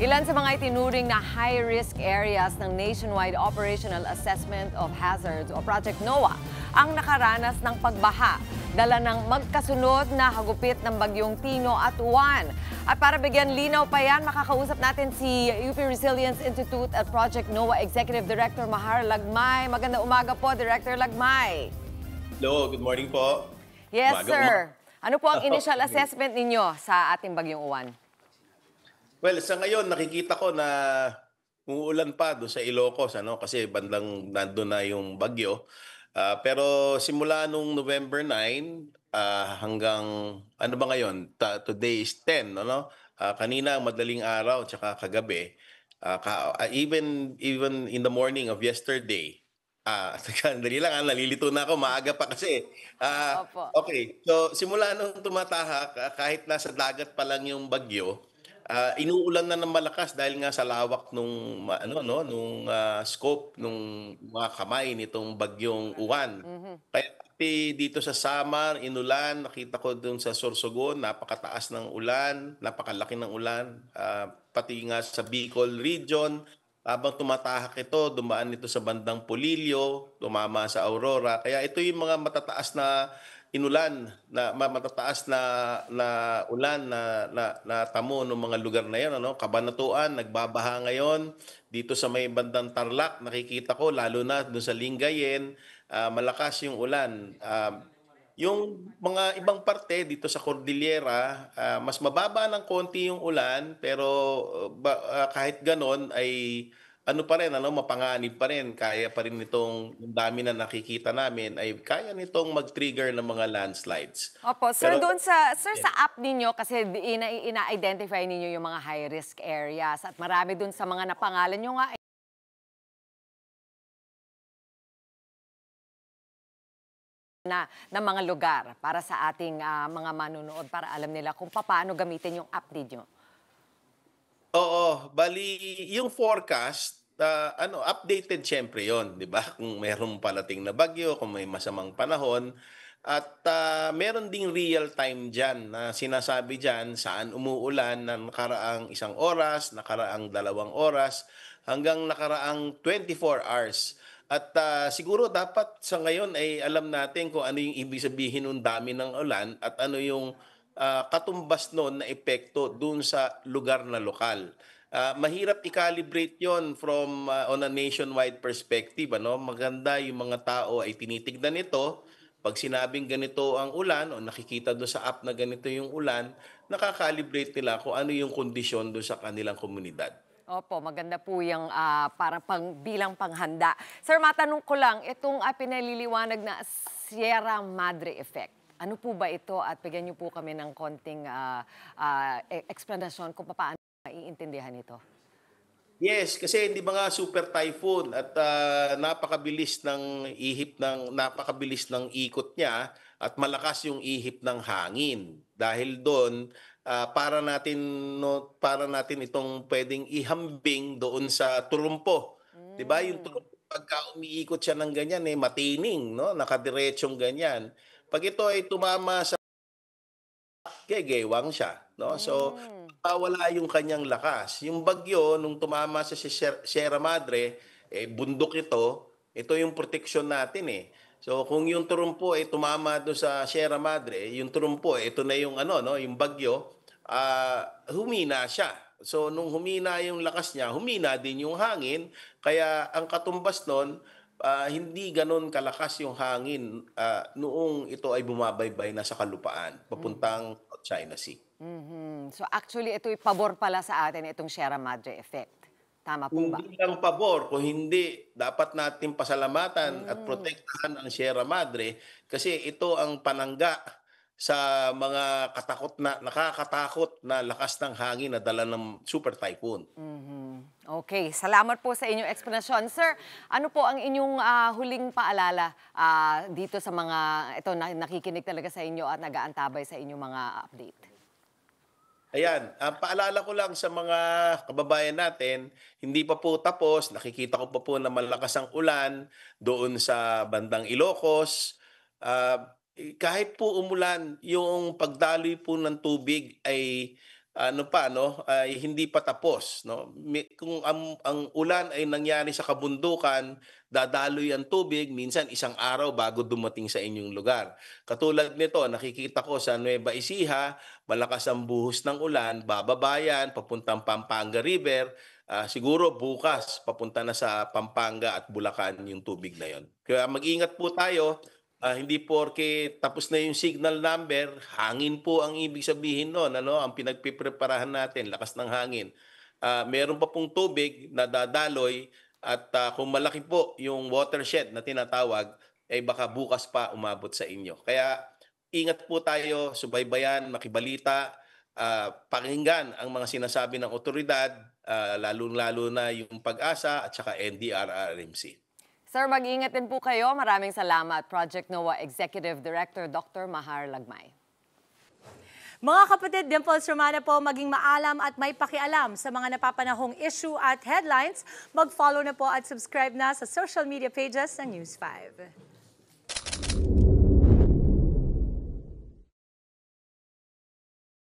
Ilan sa mga itinuring na high-risk areas ng Nationwide Operational Assessment of Hazards o Project NOAA ang nakaranas ng pagbaha, dala ng magkasunod na hagupit ng bagyong Tino at Juan. At para bigyan linaw pa yan, makakausap natin si UP Resilience Institute at Project NOAA Executive Director Mahar Lagmay. Magandang umaga po, Director Lagmay. Hello, good morning po. Yes, sir. Ano po ang initial Okay. assessment ninyo sa ating bagyong Juan? Well, sa ngayon nakikita ko na umuulan pa doon sa Ilocos kasi bandang nandoon na yung bagyo. Pero simula nung November 9 hanggang ano ba ngayon? Today is 10, ano? Kanina madaling araw tsaka kagabi. Even in the morning of yesterday. Dali lang, nalilito na ako, maaga pa kasi. Opo. Okay, so simula nung tumatahak, kahit nasa dagat pa lang yung bagyo, inuulan na ng malakas dahil nga sa lawak nung scope nung mga kamay nitong bagyong Uwan. Kaya pati dito sa Samar, inulan, nakita ko dun sa Sorsogon, napakataas ng ulan, napakalaki ng ulan. Pati nga sa Bicol region, habang tumatahak ito, dumaan ito sa bandang Polillo, tumama sa Aurora. Kaya ito yung mga matataas na inulan matataas na ulan na tamo ng mga lugar na 'yon, Cabanatuan nagbabaha ngayon dito sa may bandang Tarlac, nakikita ko lalo na doon sa Lingayen, malakas yung ulan. Yung mga ibang parte dito sa Cordillera, mas mababa ng konti yung ulan pero kahit ganon ay ano pa rin, mapanganib pa rin. Kaya pa rin nitong yung dami na nakikita namin ay kaya nitong mag-trigger ng mga landslides. Opo, sir, Pero doon sa yes. sa app ninyo kasi ina-identify ninyo yung mga high risk areas at marami doon sa mga napangalan nyo nga na mga lugar para sa ating mga manunood para alam nila kung paano gamitin yung app ninyo. Oo, bali yung forecast, updated siyempre 'yon, 'di ba? Kung mayroong palating na bagyo, kung may masamang panahon at meron ding real time diyan na sinasabi diyan saan umuulan ng nakaraang 1 oras, nakaraang 2 oras, hanggang nakaraang 24 hours. At siguro dapat sa ngayon ay alam natin kung ano yung ibig sabihin ng dami ng ulan at ano yung katumbas nun na epekto dun sa lugar na lokal. Mahirap i-calibrate yon from on a nationwide perspective. Maganda yung mga tao ay tinitignan ito. Pag sinabing ganito ang ulan o nakikita doon sa app na ganito yung ulan, nakakalibrate nila kung ano yung kondisyon doon sa kanilang komunidad. Opo, maganda po yung para bilang panghanda. Sir, matanong ko lang, itong pinaliliwanag na Sierra Madre Effect. Ano po ba ito at bigyan niyo po kami ng konting explanation kung paano maiintindihan ito? Yes, kasi hindi ba nga super typhoon at napakabilis ng ikot niya at malakas yung ihip ng hangin. Dahil doon para natin itong pwedeng ihambing doon sa turumpo. 'Di ba? Yung Mm. turumpo pagka umiikot siya ng ganyan matining, nakadiretsyong ganyan. Pag ito ay tumama sa gegewang siya, So, Mm. mawawala yung kanyang lakas. Yung bagyo nung tumama sa Sierra Madre, bundok ito yung proteksyon natin eh. So, kung yung turumpo ay tumama do sa Sierra Madre, yung turumpo, ito na yung yung bagyo, humina siya. So, nung humina yung lakas niya, humina din yung hangin, kaya ang katumbas nun, hindi gano'n kalakas yung hangin noong ito ay bumabaybay na sa kalupaan papuntang China Sea. Mhm. So actually, ito'y pabor pala sa atin itong Sierra Madre Effect. Tama po ba? Hindi lang pabor, kung hindi dapat nating pasalamatan at Mm. protektahan ang Sierra Madre kasi ito ang panangga sa mga nakakatakot na lakas ng hangin na dala ng super typhoon. Mhm. Okay, salamat po sa inyong eksplanasyon. Sir, ano po ang inyong huling paalala dito sa mga ito na nakikinig talaga sa inyo at nag-aantabay sa inyong mga update? Ayan, paalala ko lang sa mga kababayan natin, hindi pa po tapos, nakikita ko pa po na malakas ang ulan doon sa bandang Ilocos. Kahit po umulan, yung pagdaloy po ng tubig ay ano pa, no, ay hindi pa tapos, no? Kung ang ulan ay nangyari sa kabundukan, dadaloy ang tubig minsan isang araw bago dumating sa inyong lugar. Katulad nito, nakikita ko sa Nueva Ecija, malakas ang buhos ng ulan, bababa yan papuntang Pampanga River. Siguro bukas papunta na sa Pampanga at Bulacan yung tubig na yon. Kaya mag-ingat po tayo. Hindi porke tapos na yung signal number, hangin po ang ibig sabihin nun, ano, ang pinagpepreparahan natin, lakas ng hangin. Meron pa pong tubig na dadaloy at kung malaki po yung watershed na tinatawag, ay baka bukas pa umabot sa inyo. Kaya ingat po tayo, subaybayan, makibalita, pakinggan ang mga sinasabi ng otoridad, lalong-lalo na yung Pag-asa at saka NDRRMC. Sir, mag-ingat din po kayo. Maraming salamat, Project NOAA Executive Director Dr. Mahar Lagmay. Mga kapatid, Dimples Romana po, maging maalam at may pakialam sa mga napapanahong issue at headlines. Mag-follow na po at subscribe na sa social media pages ng News 5.